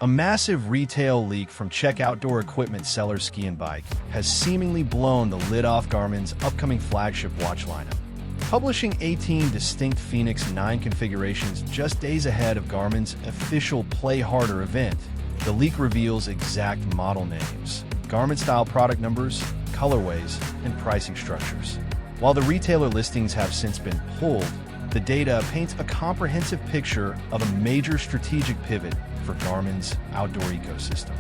A massive retail leak from Czech outdoor equipment seller Ski and Bike has seemingly blown the lid off Garmin's upcoming flagship watch lineup. Publishing 18 distinct Fenix 9 configurations just days ahead of Garmin's official Play Harder event, the leak reveals exact model names, Garmin-style product numbers, colorways, and pricing structures. While the retailer listings have since been pulled, the data paints a comprehensive picture of a major strategic pivot for Garmin's outdoor ecosystem.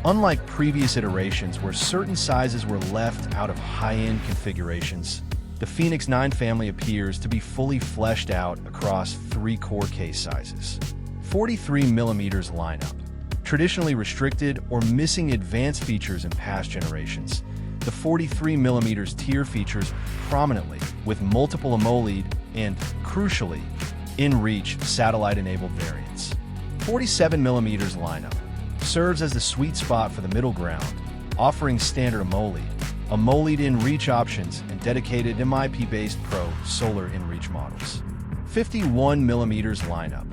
Unlike previous iterations where certain sizes were left out of high-end configurations, the Fenix 9 family appears to be fully fleshed out across 3 core case sizes. 43mm lineup. Traditionally restricted or missing advanced features in past generations, the 43mm tier features prominently with multiple AMOLED and, crucially, in-reach satellite-enabled variants. 47mm lineup serves as the sweet spot for the middle ground, offering standard AMOLED, AMOLED in-reach options, and dedicated MIP-based Pro Solar in-reach models. 51mm lineup,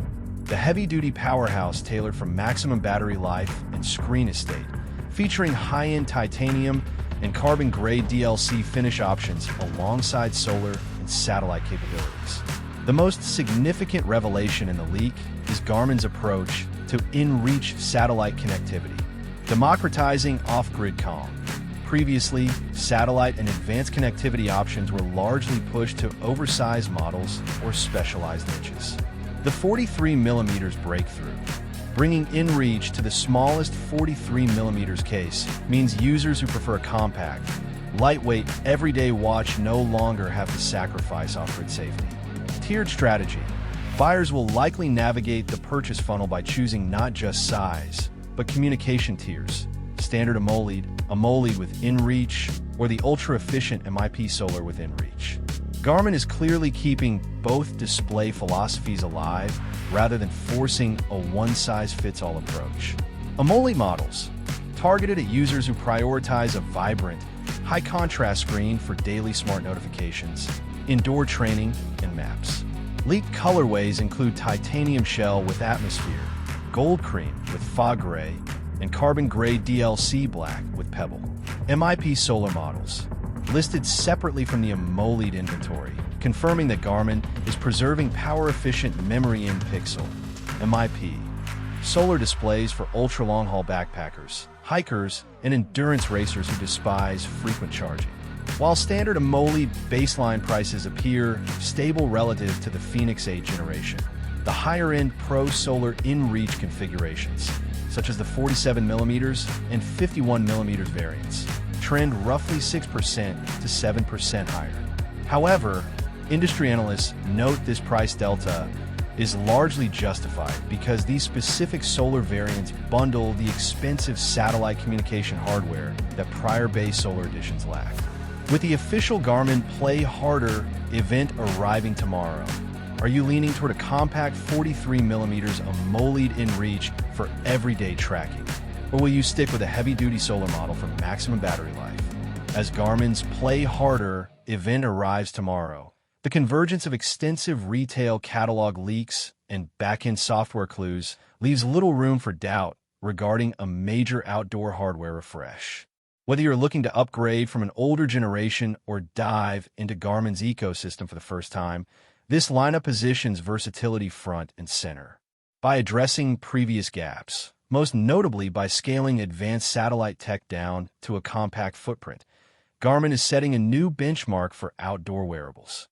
the heavy-duty powerhouse tailored for maximum battery life and screen estate, featuring high-end titanium and carbon-grade DLC finish options alongside solar and satellite capabilities. The most significant revelation in the leak is Garmin's approach to in-reach satellite connectivity, democratizing off-grid comm. Previously, satellite and advanced connectivity options were largely pushed to oversized models or specialized niches. The 43mm breakthrough, bringing in-reach to the smallest 43mm case, means users who prefer a compact, lightweight, everyday watch no longer have to sacrifice off-grid safety. Tiered strategy. Buyers will likely navigate the purchase funnel by choosing not just size, but communication tiers. Standard AMOLED, AMOLED with in-reach, or the ultra-efficient MIP Solar with in-reach. Garmin is clearly keeping both display philosophies alive rather than forcing a one-size-fits-all approach. AMOLED models, targeted at users who prioritize a vibrant, high-contrast screen for daily smart notifications, indoor training, and maps. Leaked colorways include titanium shell with atmosphere, gold cream with fog gray, and carbon-grade DLC black with pebble. MIP Solar models, listed separately from the AMOLED inventory, confirming that Garmin is preserving power-efficient memory-in pixel, MIP, solar displays for ultra-long-haul backpackers, hikers, and endurance racers who despise frequent charging. While standard AMOLED baseline prices appear stable relative to the Fenix 8 generation, the higher-end Pro Solar in-reach configurations, such as the 47mm and 51mm variants, trend roughly 6% to 7% higher. However, industry analysts note this price delta is largely justified because these specific solar variants bundle the expensive satellite communication hardware that prior base solar editions lacked. With the official Garmin Play Harder event arriving tomorrow, are you leaning toward a compact 43mm AMOLED in-reach for everyday tracking? Or will you stick with a heavy-duty solar model for maximum battery life? As Garmin's Play Harder event arrives tomorrow, the convergence of extensive retail catalog leaks and back-end software clues leaves little room for doubt regarding a major outdoor hardware refresh. Whether you're looking to upgrade from an older generation or dive into Garmin's ecosystem for the first time, this lineup positions versatility front and center. By addressing previous gaps, most notably by scaling advanced satellite tech down to a compact footprint, Garmin is setting a new benchmark for outdoor wearables.